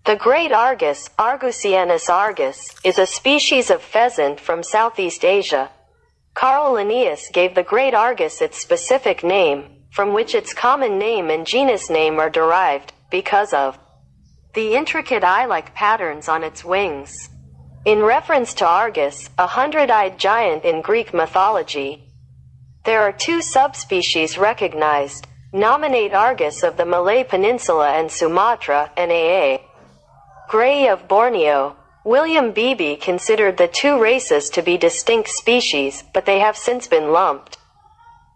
The great argus, Argusianus argus, is a species of pheasant from Southeast Asia. Carl Linnaeus gave the great argus its specific name, from which its common name and genus name are derived, because of the intricate eye-like patterns on its wings. In reference to Argus, a hundred-eyed giant in Greek mythology, there are two subspecies recognized: nominate argus of the Malay Peninsula and Sumatra, and Aa. Gray of Borneo. William Beebe considered the two races to be distinct species, but they have since been lumped.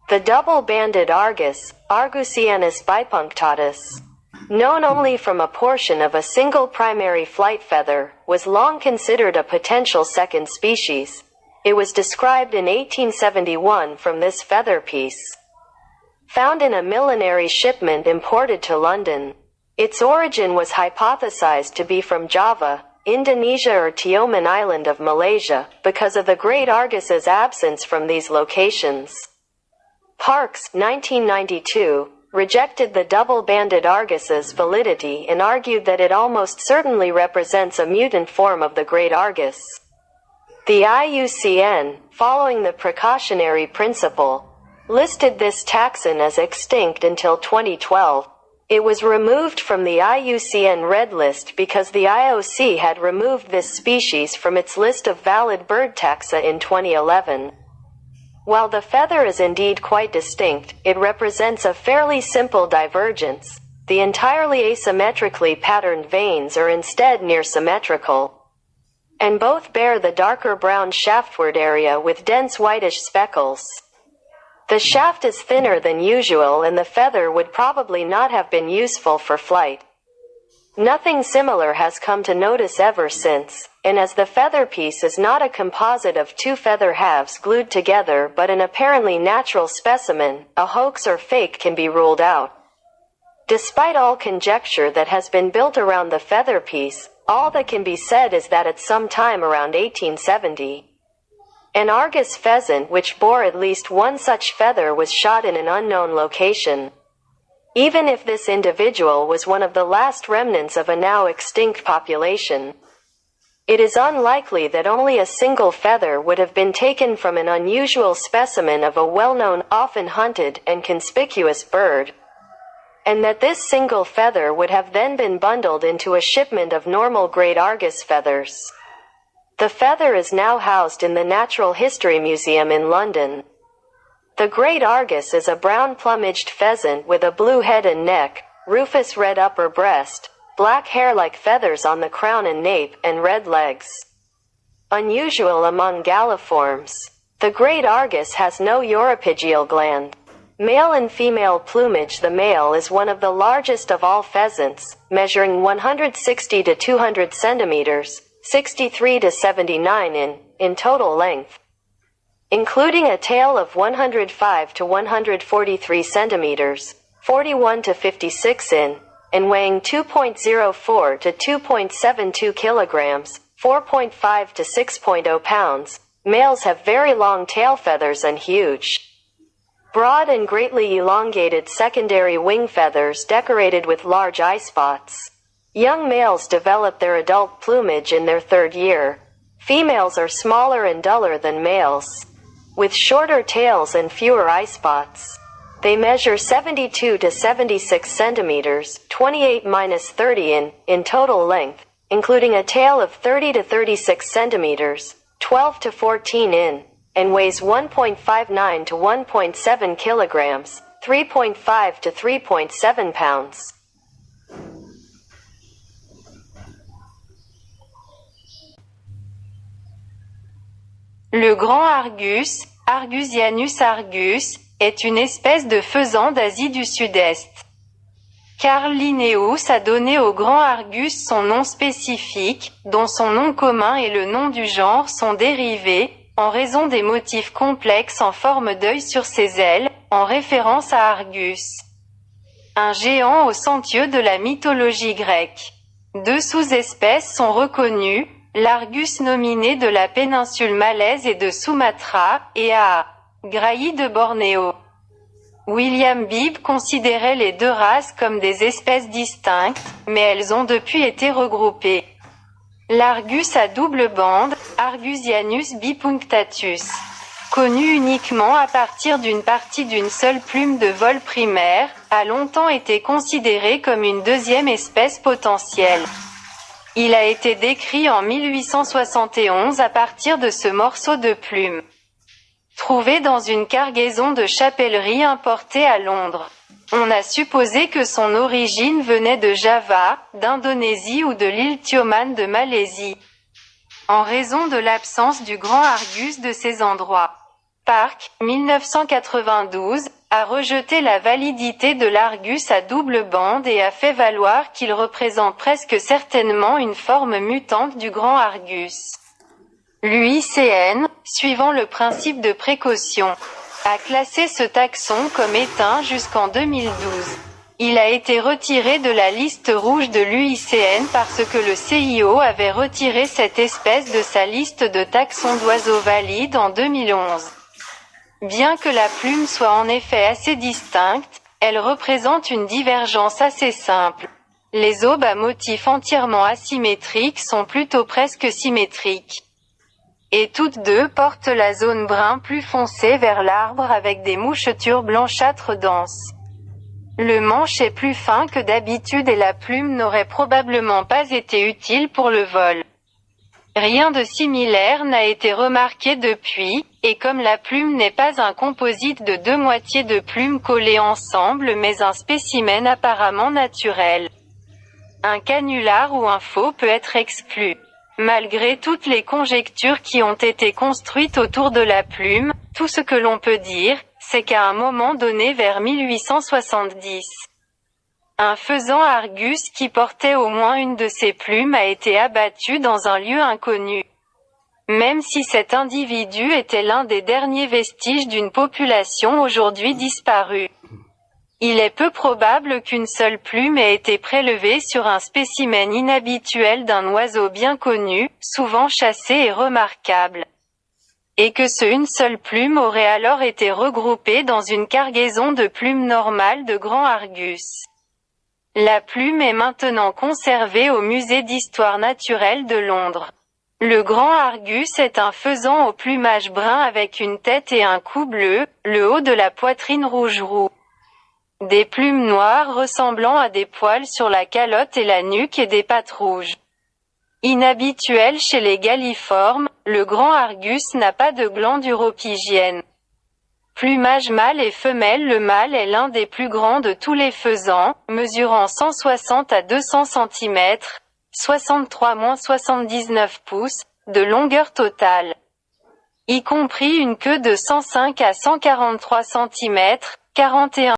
The double-banded argus, Argusianus bipunctatus, known only from a portion of a single primary flight feather, was long considered a potential second species. It was described in 1871 from this feather piece, found in a millenary shipment imported to London. Its origin was hypothesized to be from Java, Indonesia or Tioman Island of Malaysia, because of the great argus's absence from these locations. Parkes, 1992, rejected the double-banded argus's validity and argued that it almost certainly represents a mutant form of the great argus. The IUCN, following the precautionary principle, listed this taxon as extinct until 2012. It was removed from the IUCN Red List because the IOC had removed this species from its list of valid bird taxa in 2011. While the feather is indeed quite distinct, it represents a fairly simple divergence. The entirely asymmetrically patterned veins are instead near symmetrical, and both bear the darker brown shaftward area with dense whitish speckles. The shaft is thinner than usual and the feather would probably not have been useful for flight. Nothing similar has come to notice ever since, and as the feather piece is not a composite of two feather halves glued together but an apparently natural specimen, a hoax or fake can be ruled out. Despite all conjecture that has been built around the feather piece, all that can be said is that at some time around 1870, an Argus pheasant which bore at least one such feather was shot in an unknown location. Even if this individual was one of the last remnants of a now extinct population, it is unlikely that only a single feather would have been taken from an unusual specimen of a well-known, often hunted, and conspicuous bird, and that this single feather would have then been bundled into a shipment of normal great Argus feathers. The feather is now housed in the Natural History Museum in London. The great argus is a brown-plumaged pheasant with a blue head and neck, rufous red upper breast, black hair like feathers on the crown and nape, and red legs. Unusual among Galliformes, the great argus has no uropygial gland. Male and female plumage. The male is one of the largest of all pheasants, measuring 160 to 200 centimeters, 63 to 79 in total length, including a tail of 105 to 143 centimeters, 41 to 56 and weighing 2.04 to 2.72 kilograms, 4.5 to 6.0 pounds. Males have very long tail feathers and huge, broad and greatly elongated secondary wing feathers decorated with large eyespots. Young males develop their adult plumage in their third year. Females are smaller and duller than males, with shorter tails and fewer eyespots. They measure 72 to 76 centimeters, 28-30 in total length, including a tail of 30 to 36 centimeters, 12 to 14 and weighs 1.59 to 1.7 kilograms, 3.5 to 3.7 pounds. Le grand argus, Argusianus argus, est une espèce de faisan d'Asie du Sud-Est. Carl Linnaeus a donné au grand argus son nom spécifique, dont son nom commun et le nom du genre sont dérivés, en raison des motifs complexes en forme d'œil sur ses ailes, en référence à Argus, un géant au centurion de la mythologie grecque. Deux sous-espèces sont reconnues, l'Argus nominé de la péninsule malaise et de Sumatra, et A. grayi de Bornéo. William Bibb considérait les deux races comme des espèces distinctes, mais elles ont depuis été regroupées. L'Argus à double bande, Argusianus bipunctatus, connu uniquement à partir d'une partie d'une seule plume de vol primaire, a longtemps été considéré comme une deuxième espèce potentielle. Il a été décrit en 1871 à partir de ce morceau de plume, trouvé dans une cargaison de chapellerie importée à Londres. On a supposé que son origine venait de Java, d'Indonésie ou de l'île Tioman de Malaisie, en raison de l'absence du grand Argus de ces endroits. Park, 1992, a rejeté la validité de l'Argus à double bande et a fait valoir qu'il représente presque certainement une forme mutante du grand Argus. L'UICN, suivant le principe de précaution, a classé ce taxon comme éteint jusqu'en 2012. Il a été retiré de la liste rouge de l'UICN parce que le CIO avait retiré cette espèce de sa liste de taxons d'oiseaux valides en 2011. Bien que la plume soit en effet assez distincte, elle représente une divergence assez simple. Les aubes à motifs entièrement asymétriques sont plutôt presque symétriques. Et toutes deux portent la zone brun plus foncé vers l'arbre avec des mouchetures blanchâtres denses. Le manche est plus fin que d'habitude et la plume n'aurait probablement pas été utile pour le vol. Rien de similaire n'a été remarqué depuis, et comme la plume n'est pas un composite de deux moitiés de plumes collées ensemble mais un spécimen apparemment naturel, un canular ou un faux peut être exclu. Malgré toutes les conjectures qui ont été construites autour de la plume, tout ce que l'on peut dire, c'est qu'à un moment donné vers 1870, un faisan Argus qui portait au moins une de ces plumes a été abattu dans un lieu inconnu. Même si cet individu était l'un des derniers vestiges d'une population aujourd'hui disparue, il est peu probable qu'une seule plume ait été prélevée sur un spécimen inhabituel d'un oiseau bien connu, souvent chassé et remarquable, et que une seule plume aurait alors été regroupée dans une cargaison de plumes normales de grand Argus. La plume est maintenant conservée au Musée d'histoire naturelle de Londres. Le grand Argus est un faisan au plumage brun avec une tête et un cou bleu, le haut de la poitrine rouge-roux, des plumes noires ressemblant à des poils sur la calotte et la nuque et des pattes rouges. Inhabituel chez les Galliformes, le grand Argus n'a pas de glande uropygienne. Plumage mâle et femelle. Le mâle est l'un des plus grands de tous les faisans, mesurant 160 à 200 cm, 63-79 pouces, de longueur totale, y compris une queue de 105 à 143 cm, 41